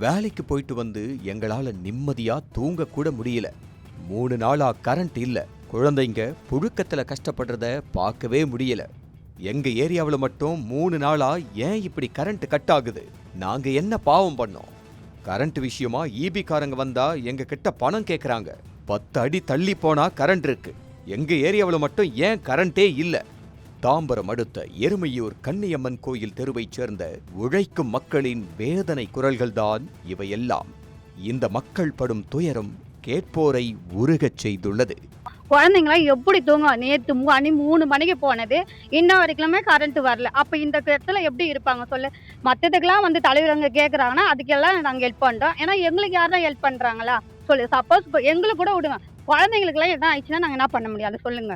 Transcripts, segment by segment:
வேலைக்கு போயிட்டு வந்து எங்களால நிம்மதியா தூங்க கூட முடியல. 3 நாளா கரண்ட் இல்ல. குழந்தைங்க புழுக்கத்துல கஷ்டப்படுறத பார்க்கவே முடியல. எங்க ஏரியாவுல மட்டும் 3 நாளா ஏன் இப்படி கரண்ட் கட் ஆகுது? நாங்க என்ன பாவம் பண்ணோம்? கரண்ட் விஷயமா ஈபி காரங்க வந்தா எங்க கிட்ட பணம் கேக்குறாங்க. 10 அடி தள்ளி போனா கரண்ட் இருக்கு. எங்க ஏரியாவுல மட்டும் ஏன் கரண்டே இல்ல? தாம்பரம் அடுத்த எருமையூர் கன்னியம்மன் கோயில் தெருவைச் சேர்ந்த உழைக்கும் மக்களின் வேதனை குரல்கள்தான் இவையெல்லாம். இந்த மக்கள் படும் துயரம் கேட்போரை உருகச் செய்துள்ளது. குழந்தைங்களாம் எப்படி தூங்குவாங்க? நேற்று 3 மணிக்கு போனது, இன்ன வரைக்குமே கரண்ட் வரல. அப்போ இந்த இடத்துல எப்படி இருப்பாங்க சொல்லு? மற்றதுக்கெல்லாம் வந்து தலைவரங்க கேட்குறாங்கன்னா அதுக்கெல்லாம் நாங்கள் ஹெல்ப் பண்ணுறோம். ஏன்னா எங்களுக்கு யாரும் ஹெல்ப் பண்ணுறாங்களா சொல்லு? சப்போஸ் எங்களுக்கு கூட விடுங்க, குழந்தைங்களுக்குலாம் எதாவது ஆயிடுச்சுன்னா நாங்கள் என்ன பண்ண முடியும்? அதை சொல்லுங்க.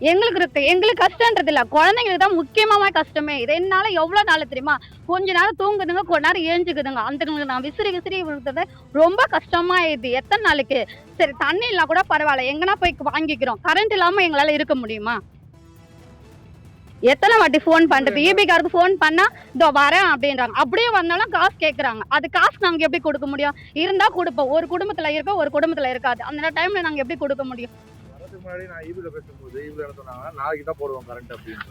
எங்களுக்கு இருக்கு, எங்களுக்கு கஷ்டன்றது இல்ல, குழந்தைங்களுக்கு தான் முக்கியமான கஷ்டமே. இது என்னால எவ்வளவு நாள் தெரியுமா? கொஞ்ச நேரம் தூங்குதுங்க, கொஞ்ச நேரம் ஏஞ்சுக்குதுங்க. அந்த நான் விசிறி விழுந்தது ரொம்ப கஷ்டமா இது. எத்தனை நாளைக்கு? சரி, தண்ணி இல்லா கூட பரவாயில்ல, எங்கன்னா போய் வாங்கிக்கிறோம். கரண்ட் இல்லாம எங்களால இருக்க முடியுமா? எத்தனை வாட்டி ஃபோன் பண்றது? ஈபிகாருக்கு ஃபோன் பண்ணா இதோ வரேன் அப்படின்றாங்க. அப்படியே வந்தாலும் காசு கேட்கறாங்க. அது காசு நாங்க எப்படி கொடுக்க முடியும்? இருந்தா கொடுப்போம். ஒரு குடும்பத்துல இருக்க, ஒரு குடும்பத்துல இருக்காது. அந்த டைம்ல நாங்க எப்படி கொடுக்க முடியும்?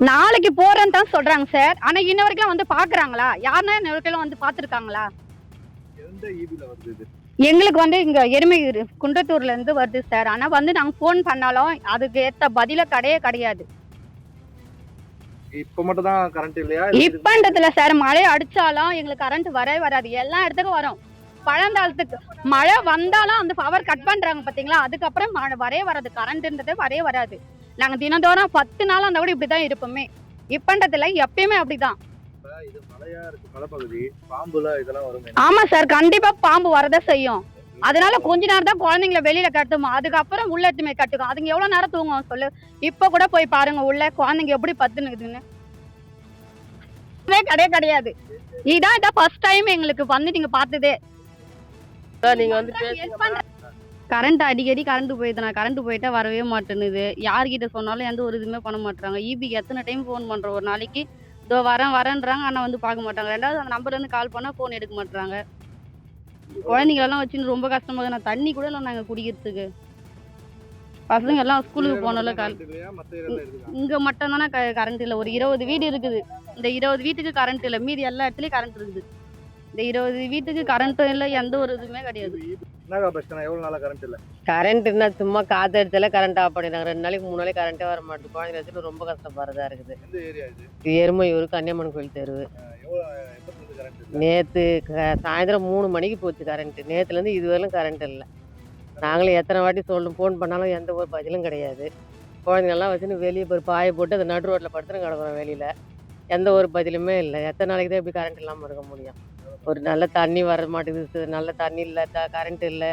நாளைக்கு போறேன்னு தான் சொல்றாங்க சார். ஆனா இன்ன வரைக்கும் வந்து பாக்குறாங்களா? யாருன்னா இன்ன வரைக்கும் வந்து பாத்துருக்காங்களா? எங்களுக்கு வந்து இங்க எருமையூர் குன்றத்தூர்ல இருந்து வருது சார். ஆனா வந்து நாங்க போன் பண்ணாலும் அதுக்கு ஏத்த பதில கிடையாது. இப்ப மட்டும் தான் கரண்ட் இல்லையா? இப்பன்றதுல சார் மழை அடிச்சாலும் எங்களுக்கு கரண்ட் வரவே வராது. எல்லா இடத்துக்கும் வரும். பழங்காலத்துக்கு மழை வந்தாலும் அந்த பவர் கட் பண்றாங்க பாத்தீங்களா? அதுக்கப்புறம் மழை வரவே வராது. கரண்ட்ன்றது வரவே வராது. நாங்க தினந்தோறும் 10 நாள் அந்த கூட இப்படிதான் இருப்போமே. இப்பன்றதுல எப்பயுமே அப்படிதான். இது மலையா இருக்கு, மலைப்பகுதி, பாம்புல இதெல்லாம் வரும். ஆமா சார், கண்டிப்பா பாம்பு வரத செய்யும். அதனால கொஞ்ச நேரம் தான் குழந்தைங்களை வெளியில கட்டுமா, அதுக்கப்புறம் உள்ள எடுத்துமே கட்டுக்கும். அதுங்க எவ்வளவு நேரம் தூங்கும் சொல்லு? இப்ப கூட போய் பாருங்க உள்ள குழந்தைங்க எப்படி பத்துனுக்குதுன்னு. கிடையாது. இதான் ஃபர்ஸ்ட் டைம் எங்களுக்கு வந்து நீங்க பார்த்ததே. நீங்க வந்து கரண்ட் அடிக்கடி கரண்ட் போயிடுதுனா, கரண்ட் போயிட்டா வரவே மாட்டேனுது. யார்கிட்ட சொன்னாலும் எந்த ஒரு இதுவுமே பண்ண மாட்டாங்க. ஈபிக்கு எத்தனை டைம் ஃபோன் பண்றோம்? ஒரு நாளைக்கு இதோ வரேன்றாங்க, ஆனா வந்து பார்க்க மாட்டாங்க. ரெண்டாவது அந்த நம்பர்ல இருந்து கால் பண்ணா ஃபோன் எடுக்க மாட்டாங்க. குழந்தைங்களெல்லாம் வச்சுன்னு ரொம்ப கஷ்டமா இருக்கு. நான் தண்ணி கூட இல்லை நாங்க குடிக்கிறதுக்கு. பசங்க எல்லாம் ஸ்கூலுக்கு போனால இங்க மட்டும் தானே கரண்ட் இல்லை. ஒரு 20 வீடு இருக்குது. இந்த 20 வீட்டுக்கு கரண்ட் இல்லை. மீதி எல்லா இடத்துலயும் கரண்ட் இருக்குது. இந்த 20 வீட்டுக்கு கரண்ட்டும் இல்லை, எந்த ஒரு இதுவுமே கிடையாது. கரண்ட் இருந்தா சும்மா காத்து அடிச்சாலே கரண்ட் ஆஃப் பண்ணிடுறாங்க. 2 நாளைக்கு 3 நாளைக்கு கரண்டே வர மாட்டேங்குது. குழந்தைங்க வச்சுட்டு ரொம்ப கஷ்டப்படுறதா இருக்குது. எருமையூர் கன்னியம்மன் கோயில் தெரு. நேற்று சாயந்தரம் 3 மணிக்கு போச்சு கரண்ட். நேற்றுலேருந்து இதுவரையிலும் கரண்ட் இல்லை. நாங்களும் எத்தனை வாட்டி ஃபோன் பண்ணாலும் எந்த ஒரு பதிலும் கிடையாது. குழந்தைங்கள்லாம் வச்சுன்னு வெளியே போய் பாயை போட்டு அந்த நடு ரோட்டில் படுத்துன்னு கிடக்குறோம் வெளியில். எந்த ஒரு பதிலுமே இல்லை. எத்தனை நாளைக்கு தான் எப்படி கரண்ட் இல்லாமல் இருக்க முடியும்? ஒரு நல்ல தண்ணி வர மாட்டேங்குது, நல்ல தண்ணி இல்லை, கரண்ட் இல்லை,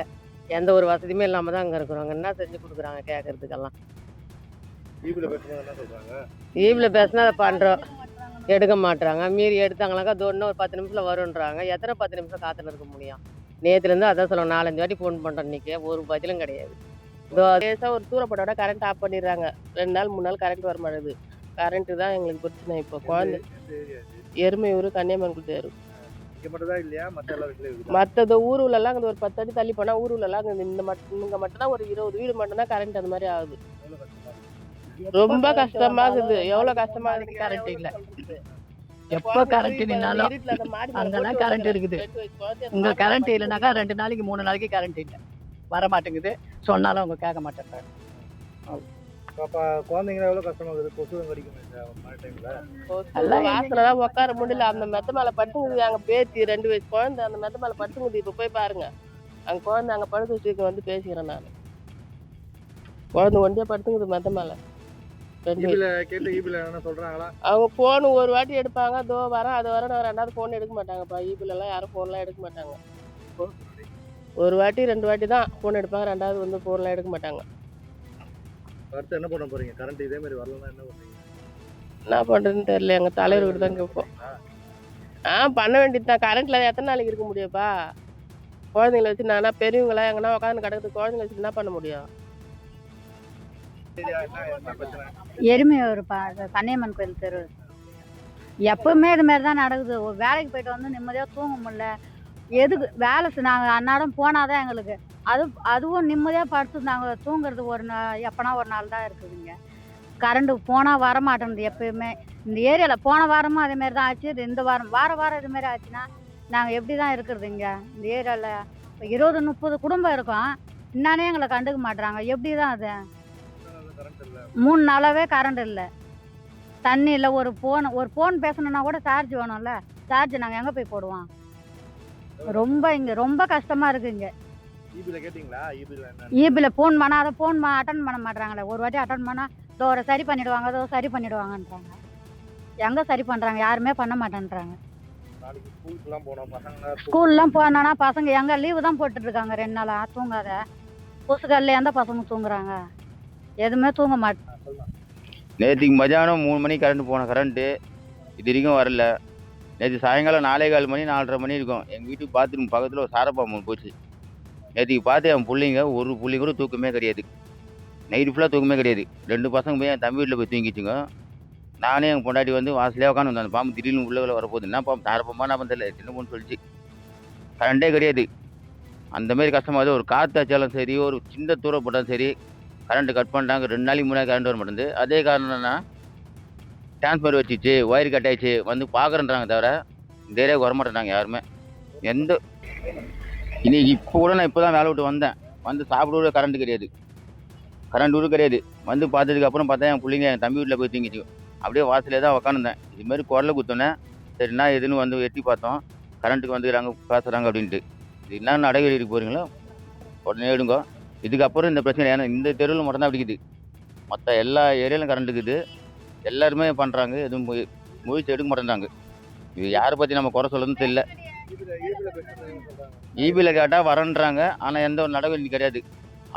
எந்த ஒரு வசதியுமே இல்லாமல் தான் அங்கே இருக்கிறோம். என்ன செஞ்சு கொடுக்குறாங்க கேட்கறதுக்கெல்லாம்? ஈவில் பேசினா அதை பண்ணுறோம், எடுக்க மாட்டுறாங்க. மீறி எடுத்தாங்களாக்கா இன்னும் ஒரு 10 நிமிஷத்தில் வருன்றாங்க. எத்தனை 10 நிமிஷம் காத்துல இருக்க முடியும்? நேற்றுலேருந்து அதான் சொல்லுவோம், 4-5 வாட்டி ஃபோன் பண்ணுறோம். இன்றைக்கி ஒரு பதிலும் கிடையாது. லேசாக ஒரு தூரப்பட்டோட கரண்ட் ஆஃப் பண்ணிடுறாங்க. 2 நாள் 3 நாள் கரண்ட் வர மாட்டேது. கரண்ட்டு தான் எங்களுக்கு பிரச்சனை. இப்போ குழந்தை எருமையூர் கன்னியம்மன் கோயில் தெரு. மற்றது ஊருலலாம் அங்கே ஒரு 10 அடி தள்ளி போனால் ஊருலலாம் இங்கே மட்டும்தான் ஒரு 20 வீடு மட்டும்தான் கரண்ட் அந்த மாதிரி ஆகுது. ரொம்ப கஷ்டமா இருக்குது. எவ்வளவு கஷ்டமா இருக்கு? கரண்ட் இல்ல. எப்போ கரண்ட் இல்லைனாலும் அங்கெல்லாம் கரண்ட் இருக்குது. இங்க கரண்ட் இல்லைனாக்கா 2 நாளைக்கு 3 நாளைக்கு கரண்ட் இல்லை, வர மாட்டேங்குது. சொன்னாலும் அவங்க கேட்க மாட்டேங்கிறாங்க. வாசலதான் உட்கார முடியல. அந்த மெத்த மேல படுத்துங்குது. அங்க பேத்தி 2 வயசு குழந்தை அந்த மெத்த மேல படுத்துங்குது. இப்ப போய் பாருங்க, அங்க குழந்தை அங்க படுத்து வச்சுக்க வந்து பேசிக்கிறேன் நான். குழந்தை ஒண்டியா படுத்துங்குது மெத்த மேல. அவங்க போன் ஒரு வாட்டி எடுப்பாங்க, அதோ வரேன் அது வரேன், 2வது போன் எடுக்க மாட்டாங்கப்பா. ஈபில எல்லாம் யாரும் போன்லாம் எடுக்க மாட்டாங்க. ஒரு வாட்டி 2 வாட்டி தான் போன் எடுப்பாங்க, 2வது வந்து போன்லாம் எடுக்க மாட்டாங்க. என்ன பண்ண போறீங்க? கரண்ட் இதே மாதிரி வரலன்னா என்ன பண்ணுவீங்க? என்ன பண்றதுன்னு தெரியல. எங்க தலைவர் தான் கேட்போம். பண்ண வேண்டியதுதான். கரண்ட்ல எத்தனை நாளைக்கு இருக்க முடியும்ப்பா? குழந்தைங்களை வச்சு நானா பெரியவங்களா எங்கன்னா உட்காந்து கிடக்குது. குழந்தைங்களை வச்சு என்ன பண்ண முடியும்? எருமையூர் கன்னியம்மன் கோயில் தெரு. எப்பவுமே இது மாதிரி தான் நடக்குது. ஒரு வேலைக்கு போயிட்டு வந்து நிம்மதியாக தூங்க முடியல. எதுக்கு வேலை நாங்கள் அன்னாடம் போனாதான் எங்களுக்கு அதுவும் நிம்மதியாக படுத்து நாங்கள் தூங்குறது எப்பனா ஒரு நாள் தான் இருக்குதுங்க. கரண்ட்டு போனால் வர மாட்டேங்குது எப்பயுமே. இந்த ஏரியாவில் போன வாரமும் அதே மாதிரி தான் ஆச்சு. இந்த வாரம் இது மாதிரி ஆச்சுன்னா நாங்கள் எப்படி தான் இருக்கிறது இங்கே இந்த ஏரியாவில்? இப்போ 20-30 குடும்பம் இருக்கோம். என்னானே எங்களை கண்டுக்க மாட்றாங்க. எப்படி தான் அது? கரண்ட் இல்ல 3 நாளாவே கரண்ட் இல்லை, தண்ணி இல்லை. ஒரு ஃபோன் பேசணுன்னா கூட சார்ஜ் வேணும்ல. சார்ஜ் நாங்கள் எங்கே போய் போடுவோம்? இங்கே ரொம்ப கஷ்டமாக இருக்குது இங்கே. ஈபில கேட்டீங்களா? ஈபில என்ன ஈபியில் ஃபோன் பண்ணால் அதை அட்டன் பண்ண மாட்றாங்களே. ஒரு வாட்டி அட்டன் பண்ணால் ஒரு சரி பண்ணிடுவாங்கன்றாங்க. எங்கே சரி பண்ணுறாங்க? யாருமே பண்ண மாட்டேன்றாங்க. நாளைக்கு ஸ்கூலுக்குலாம் போனோம் பசங்க ஸ்கூல்லாம் போனானா பசங்க எங்கே லீவு தான் போட்டுட்ருக்காங்க 2 நாளாக. தூங்காத கொசுக்கல்ல எந்த பசங்க தூங்குறாங்க? எதுவுமே தூங்க மாட்டேன். நேற்றுக்கு மதியானம் 3 மணிக்கு கரண்ட் போன கரண்ட்டு இது வரைக்கும் வரல. நேற்று சாயங்காலம் 4:15 மணி 4:30 மணி இருக்கும். எங்கள் வீட்டுக்கு பாத்ரூம் பக்கத்தில் ஒரு சாரப்பாம்பு போச்சு. நேற்றுக்கு பார்த்து என் பிள்ளைங்க ஒரு புள்ளி கூட தூக்கமே கிடையாது. நைட்டு ஃபுல்லாக தூக்கமே கிடையாது. 2 பசங்க போய் என் தம்பி வீட்டில் போய் தூங்கிச்சுங்க. நானே எங்கள் பொண்டாட்டி வந்து வாசலே உட்காந்து அந்த பாம்பு திடீர்னு உள்ளே வரப்போகுது. என்ன பாம்பு சாரப்பாம்பா என்ன தெரியல, சின்ன பொண்ணு சொல்லிச்சு. கரண்டே கிடையாது. அந்தமாரி கஷ்டமாகுது. ஒரு காற்று அடிச்சாலும் சரி, ஒரு சின்ன தூரம் போட்டாலும் சரி கரண்ட்டு கட் பண்ணிட்டாங்க. 2 நாளைக்கு 3 நாளைக்கு கரண்ட் வர மாட்டேங்குது. அதே காரணம் என்னன்னா டிரான்ஸ்ஃபர் வச்சிச்சு, ஒயர் கட் ஆயிடுச்சு வந்து பார்க்குறேன்றாங்க தவிர இந்த ஏரியாவுக்கு வரமாட்டேறாங்க யாருமே. எந்த இன்னைக்கு இப்போ கூட நான் இப்போ தான் வேலை விட்டு வந்தேன். வந்து சாப்பிட கரண்ட் கிடையாது, கரண்ட் கூட கிடையாது. வந்து பார்த்ததுக்கப்புறம் பார்த்தா என் பிள்ளைங்க என் தம்பி வீட்டில் போய் தூங்கிச்சு. அப்படியே வாசலே தான் உட்காந்துருந்தேன். இதுமாரி குரலை குத்துனேன். சரிண்ணா எதுன்னு வந்து எட்டி பார்த்தோம். கரண்ட்டுக்கு வந்துக்கிறாங்க பேசுகிறாங்க அப்படின்ட்டு. இது என்ன நடவடிக்கை போகிறீங்களோ உடனே எடுங்க. இதுக்கப்புறம் இந்த பிரச்சனை ஏன்னா இந்த தெருவில் மட்டும்தான் அடிக்குது. மற்ற எல்லா ஏரியாவிலும் கரண்ட் இருக்குது. எல்லாருமே பண்ணுறாங்க. எதுவும் முயற்சி எடுக்க மாட்டேன்றாங்க. இது யாரை பற்றி நம்ம குறை சொல்லணும்னு தெரியல. ஈபில பேசுறது சொல்றாங்க. ஈபியில் கேட்டால் வரேன்றாங்க. ஆனால் எந்த ஒரு நடவடிக்கை கிடையாது.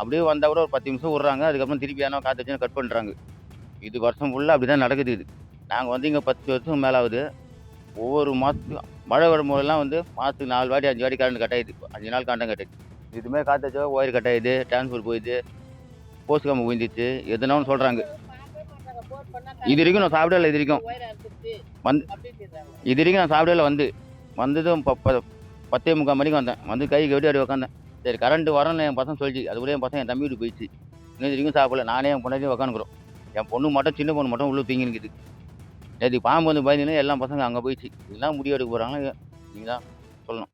அப்படியே வந்தால் கூட ஒரு 10 நிமிஷம் விட்றாங்க. அதுக்கப்புறம் திருப்பி ஏன்னா காற்று வச்சு கட் பண்ணுறாங்க. இது வருஷம் ஃபுல்லாக அப்படி தான் நடக்குது. இது நாங்கள் வந்து இங்கே 10 வருஷம் மேலே ஆகுது. ஒவ்வொரு மாதத்துக்கும் மழை வரும்போதெல்லாம் வந்து மாதத்துக்கு 4 வாட்டி 5 வாட்டி கரண்ட் கட் ஆயிடுது. 5 நாள் கரண்ட் கட் ஆயிடுது. இதுமாதிரி காற்று வச்சா ஒயர் கட் ஆயிடுது, டிரான்ஸ்ஃபர் போயிடுது, போஸ்ட் கம்பு விழுந்துச்சு, எதுனா ஒன்று சொல்கிறாங்க. இது வரைக்கும் நான் சாப்பிடல. இது வரைக்கும் நான் சாப்பிடல. வந்ததும் 10:45 மணிக்கு வந்தேன். வந்து கை கட்டி அப்படி உட்காந்தேன். சரி கரண்ட் வரணும்னு என் பசங்க சொல்லிச்சு. அதுக்குள்ளே என் பசங்க என் தம்பி வீட்டுக்கு போயிடுச்சு. இன்னும் இது வரைக்கும் சாப்பிடல. நானே என் பொண்ணாட்டி உட்காந்துக்கிறோம். என் பொண்ணு மட்டும் சின்ன பொண்ணு மட்டும் உள்ளே தூங்கி நிற்குது. நேற்று பாம்பு வந்து பயந்துன்னு எல்லா பசங்க அங்கே போயிடுச்சு. இதெல்லாம் முடிவு எடுக்க போகிறாங்க. நீங்கள் தான் சொல்லணும்.